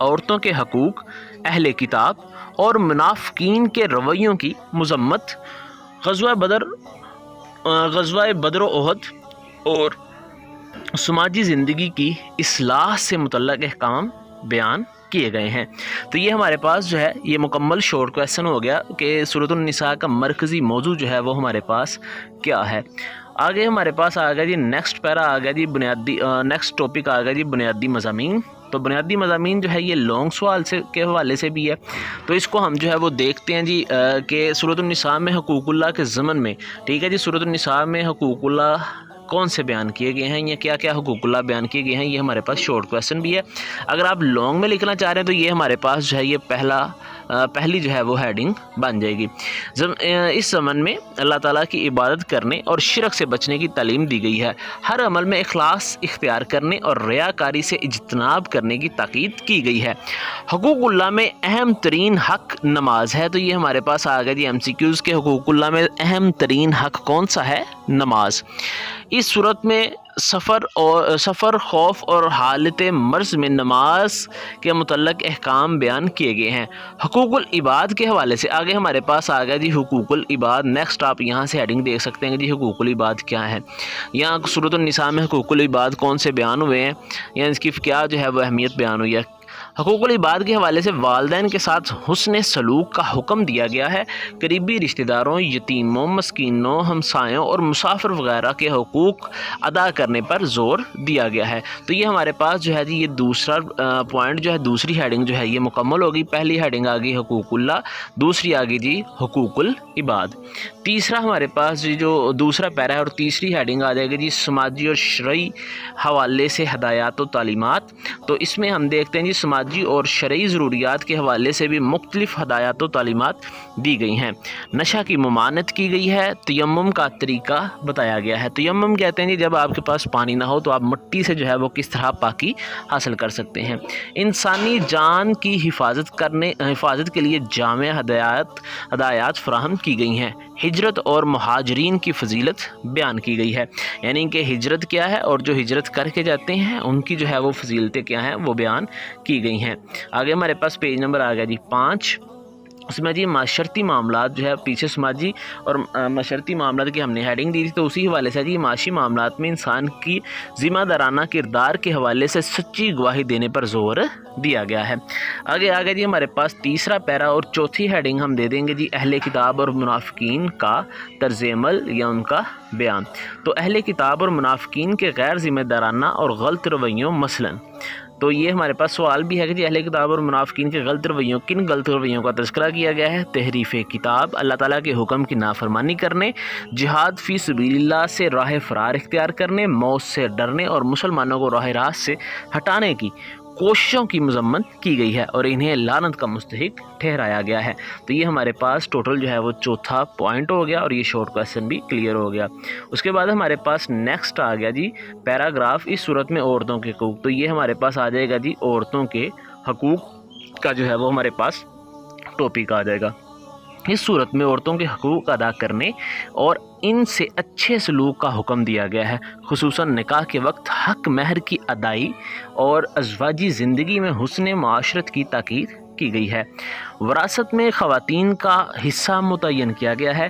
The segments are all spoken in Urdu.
عورتوں کے حقوق، اہل کتاب اور منافقین کے رویوں کی مذمت، غزوہ بدر و احد اور سماجی زندگی کی اصلاح سے متعلق احکام بیان کیے گئے ہیں۔ تو یہ ہمارے پاس جو ہے یہ مکمل شارٹ کویسچن ہو گیا کہ سورۃ النساء کا مرکزی موضوع جو ہے وہ ہمارے پاس کیا ہے۔ آگے ہمارے پاس آ گیا جی نیکسٹ پیرا آ گیا جی نیکسٹ ٹاپک آ گیا جی بنیادی مضامین۔ تو بنیادی مضامین جو ہے یہ لانگ سوال کے حوالے سے بھی ہے، تو اس کو ہم جو ہے وہ دیکھتے ہیں جی کہ سورۃ النساء میں حقوق اللہ کے ضمن میں، ٹھیک ہے جی، سورۃ النساء میں حقوق اللہ کون سے بیان کیے گئے ہیں یا کیا کیا حقوق اللہ بیان کیے گئے ہیں، یہ ہمارے پاس شارٹ کویسچن بھی ہے۔ اگر آپ لانگ میں لکھنا چاہ رہے ہیں تو یہ ہمارے پاس جو ہے یہ پہلی جو ہے وہ ہیڈنگ بن جائے گی۔ اس زمن میں اللہ تعالیٰ کی عبادت کرنے اور شرک سے بچنے کی تعلیم دی گئی ہے، ہر عمل میں اخلاص اختیار کرنے اور ریاکاری سے اجتناب کرنے کی تاکید کی گئی ہے۔ حقوق اللہ میں اہم ترین حق نماز ہے، تو یہ ہمارے پاس آ گیا جی ایم سی کیوز کے حقوق اللہ میں اہم ترین حق کون سا ہے؟ نماز۔ اس صورت میں سفر، خوف اور حالت مرض میں نماز کے متعلق احکام بیان کیے گئے ہیں۔ حقوق العباد کے حوالے سے آگے ہمارے پاس آ گیا جی حقوق العباد۔ نیکسٹ آپ یہاں سے ہیڈنگ دیکھ سکتے ہیں کہ جی حقوق العباد کیا ہے، یہاں سورۃ النساء میں حقوق العباد کون سے بیان ہوئے ہیں یا اس کی کیا جو ہے وہ اہمیت بیان ہوئی ہے۔ حقوق العباد کے حوالے سے والدین کے ساتھ حسن سلوک کا حکم دیا گیا ہے، قریبی رشتہ داروں، یتیموں، مسکینوں، ہمسایوں اور مسافر وغیرہ کے حقوق ادا کرنے پر زور دیا گیا ہے۔ تو یہ ہمارے پاس جو ہے جی یہ دوسرا پوائنٹ جو ہے، دوسری ہیڈنگ جو ہے یہ مکمل ہوگی۔ پہلی ہیڈنگ آ گئی حقوق اللہ، دوسری آ گئی جی حقوق العباد۔ تیسرا ہمارے پاس جو دوسرا پیرا ہے اور تیسری ہیڈنگ آ جائے گی جی سماجی اور شرعی حوالے سے ہدایات و تعلیمات۔ تو اس میں ہم دیکھتے ہیں جی سماجی اور شرعی ضروریات کے حوالے سے بھی مختلف ہدایات و تعلیمات دی گئی ہیں۔ نشہ کی ممانعت کی گئی ہے، تیمم کا طریقہ بتایا گیا ہے۔ تیمم کہتے ہیں جی جب آپ کے پاس پانی نہ ہو تو آپ مٹی سے جو ہے وہ کس طرح پاکی حاصل کر سکتے ہیں۔ انسانی جان کی حفاظت کے لیے جامع ہدایات فراہم کی گئی ہیں۔ ہجرت اور مہاجرین کی فضیلت بیان کی گئی ہے، یعنی کہ ہجرت کیا ہے اور جو ہجرت کر کے جاتے ہیں ان کی جو ہے وہ فضیلتیں کیا ہیں وہ بیان کی گئی ہیں۔ آگے ہمارے پاس پیج نمبر آ گیا جی 5، اس میں جی معاشرتی معاملات جو ہے، پیچھے سماجی اور معاشرتی معاملات کی ہم نے ہیڈنگ دی تھی، تو اسی حوالے سے جی معاشی معاملات میں انسان کی ذمہ دارانہ کردار کے حوالے سے سچی گواہی دینے پر زور دیا گیا ہے۔ آگے جی ہمارے پاس تیسرا پیرا اور چوتھی ہیڈنگ ہم دے دیں گے جی اہل کتاب اور منافقین کا طرز عمل یا ان کا بیان۔ تو اہل کتاب اور منافقین کے غیر ذمہ دارانہ اور غلط رویوں مثلاً، تو یہ ہمارے پاس سوال بھی ہے کہ جی اہل کتاب اور منافقین کے کن غلط رویوں کا تذکرہ کیا گیا ہے؟ تحریف کتاب، اللہ تعالیٰ کے حکم کی نافرمانی کرنے، جہاد فی سبیل اللہ سے راہ فرار اختیار کرنے، موت سے ڈرنے اور مسلمانوں کو راہ راست سے ہٹانے کی کوششوں کی مذمت کی گئی ہے اور انہیں لعنت کا مستحق ٹھہرایا گیا ہے۔ تو یہ ہمارے پاس ٹوٹل جو ہے وہ چوتھا پوائنٹ ہو گیا اور یہ شارٹ کویسچن بھی کلیئر ہو گیا۔ اس کے بعد ہمارے پاس نیکسٹ آ گیا جی پیراگراف، اس صورت میں عورتوں کے حقوق۔ تو یہ ہمارے پاس آ جائے گا جی عورتوں کے حقوق کا جو ہے وہ ہمارے پاس ٹاپک آ جائے گا۔ اس صورت میں عورتوں کے حقوق ادا کرنے اور ان سے اچھے سلوک کا حکم دیا گیا ہے، خصوصاً نکاح کے وقت حق مہر کی ادائی اور ازواجی زندگی میں حسن معاشرت کی تاکید کی گئی ہے۔ وراثت میں خواتین کا حصہ متعین کیا گیا ہے،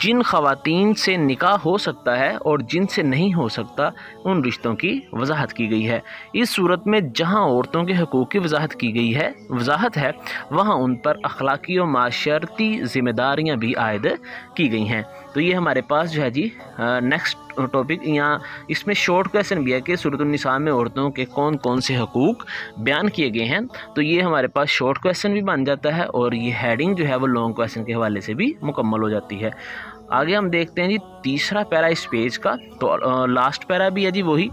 جن خواتین سے نکاح ہو سکتا ہے اور جن سے نہیں ہو سکتا ان رشتوں کی وضاحت کی گئی ہے۔ اس صورت میں جہاں عورتوں کے حقوق کی وضاحت ہے وہاں ان پر اخلاقی و معاشرتی ذمہ داریاں بھی عائد کی گئی ہیں۔ تو یہ ہمارے پاس جو ہے جی نیکسٹ ٹاپک، یہاں اس میں شارٹ کویسچن بھی ہے کہ سورۃ النساء میں عورتوں کے کون کون سے حقوق بیان کیے گئے ہیں، تو یہ ہمارے پاس شارٹ کویسچن بھی بن جاتا ہے اور یہ ہیڈنگ جو ہے وہ لانگ کویسچن کے حوالے سے بھی مکمل ہو جاتی ہے۔ آگے ہم دیکھتے ہیں جی تیسرا پیرا اس پیج کا، تو لاسٹ پیرا بھی ہے جی وہی،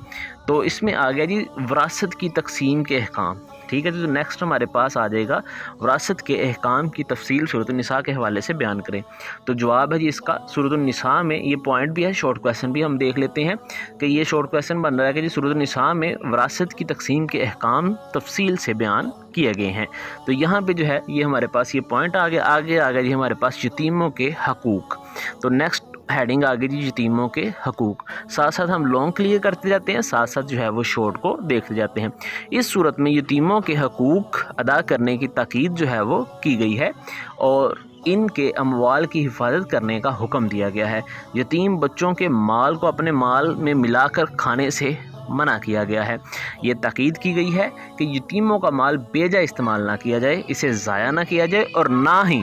تو اس میں آ گیا جی وراثت کی تقسیم کے احکام، ٹھیک ہے جی۔ تو نیکسٹ ہمارے پاس آ جائے گا وراثت کے احکام کی تفصیل سورۃ النساء کے حوالے سے بیان کریں۔ تو جواب ہے جی اس کا سورۃ النساء میں، یہ پوائنٹ بھی ہے، شارٹ کویسچن بھی ہم دیکھ لیتے ہیں کہ یہ شارٹ کویسچن بن رہا ہے کہ جی سورۃ النساء میں وراثت کی تقسیم کے احکام تفصیل سے بیان کیے گئے ہیں۔ تو یہاں پہ جو ہے یہ ہمارے پاس یہ پوائنٹ آگے آ گیا جی ہمارے پاس یتیموں کے حقوق۔ تو نیکسٹ ہیڈنگ آگے جی یتیموں کے حقوق، ساتھ ساتھ ہم لانگ کلیئر کرتے جاتے ہیں، ساتھ ساتھ جو ہے وہ شارٹ کو دیکھتے جاتے ہیں۔ اس صورت میں یتیموں کے حقوق ادا کرنے کی تاکید جو ہے وہ کی گئی ہے اور ان کے اموال کی حفاظت کرنے کا حکم دیا گیا ہے۔ یتیم بچوں کے مال کو اپنے مال میں ملا کر کھانے سے منع کیا گیا ہے۔ یہ تاکید کی گئی ہے کہ یتیموں کا مال بے جا استعمال نہ کیا جائے، اسے ضائع نہ کیا جائے اور نہ ہی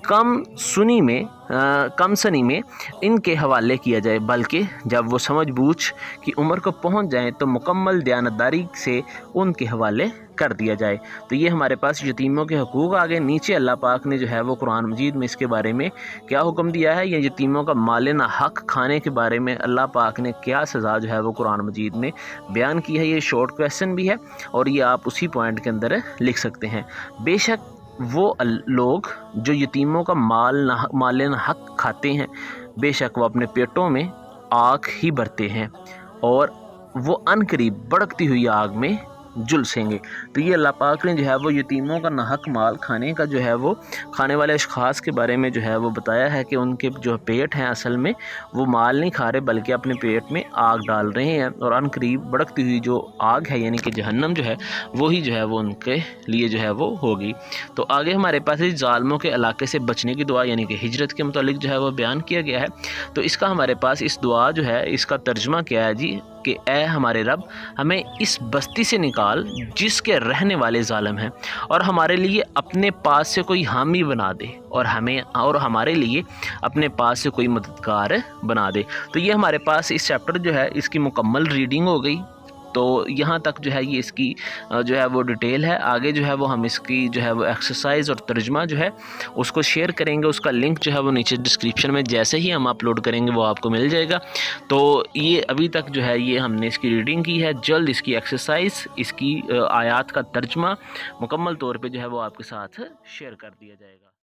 کم سنی میں ان کے حوالے کیا جائے، بلکہ جب وہ سمجھ بوجھ کی عمر کو پہنچ جائیں تو مکمل دیانتداری سے ان کے حوالے کر دیا جائے۔ تو یہ ہمارے پاس یتیموں کے حقوق آگے۔ نیچے اللہ پاک نے جو ہے وہ قرآن مجید میں اس کے بارے میں کیا حکم دیا ہے، یا یتیموں کا مال نہ حق کھانے کے بارے میں اللہ پاک نے کیا سزا جو ہے وہ قرآن مجید میں بیان کی ہے۔ یہ شارٹ کویسچن بھی ہے اور یہ آپ اسی پوائنٹ کے اندر لکھ سکتے ہیں۔ بے شک وہ لوگ جو یتیموں کا مال نہ حق کھاتے ہیں، بے شک وہ اپنے پیٹوں میں آگ ہی بھرتے ہیں اور وہ ان قریب بھڑکتی ہوئی آگ میں جھلسیں گے۔ تو یہ اللہ پاک نے جو ہے وہ یتیموں کا ناحق مال کھانے کا جو ہے وہ کھانے والے اشخاص کے بارے میں جو ہے وہ بتایا ہے کہ ان کے جو پیٹ ہیں اصل میں وہ مال نہیں کھا رہے بلکہ اپنے پیٹ میں آگ ڈال رہے ہیں، اور ان قریب بھڑکتی ہوئی جو آگ ہے یعنی کہ جہنم جو ہے وہی جو ہے وہ ان کے لیے جو ہے وہ ہوگی۔ تو آگے ہمارے پاس اس ظالموں کے علاقے سے بچنے کی دعا یعنی کہ ہجرت کے متعلق جو ہے وہ بیان کیا گیا ہے۔ تو اس کا ہمارے پاس اس دعا جو ہے اس کا ترجمہ کیا ہے جی کہ اے ہمارے رب، ہمیں اس بستی سے نکال جس کے رہنے والے ظالم ہیں، اور ہمارے لیے اپنے پاس سے کوئی حامی بنا دے اور ہمارے لیے اپنے پاس سے کوئی مددگار بنا دے۔ تو یہ ہمارے پاس اس چیپٹر جو ہے اس کی مکمل ریڈنگ ہو گئی۔ تو یہاں تک جو ہے یہ اس کی جو ہے وہ ڈیٹیل ہے۔ آگے جو ہے وہ ہم اس کی جو ہے وہ ایکسرسائز اور ترجمہ جو ہے اس کو شیئر کریں گے، اس کا لنک جو ہے وہ نیچے ڈسکرپشن میں جیسے ہی ہم اپلوڈ کریں گے وہ آپ کو مل جائے گا۔ تو یہ ابھی تک جو ہے یہ ہم نے اس کی ریڈنگ کی ہے، جلد اس کی ایکسرسائز، اس کی آیات کا ترجمہ مکمل طور پہ جو ہے وہ آپ کے ساتھ شیئر کر دیا جائے گا۔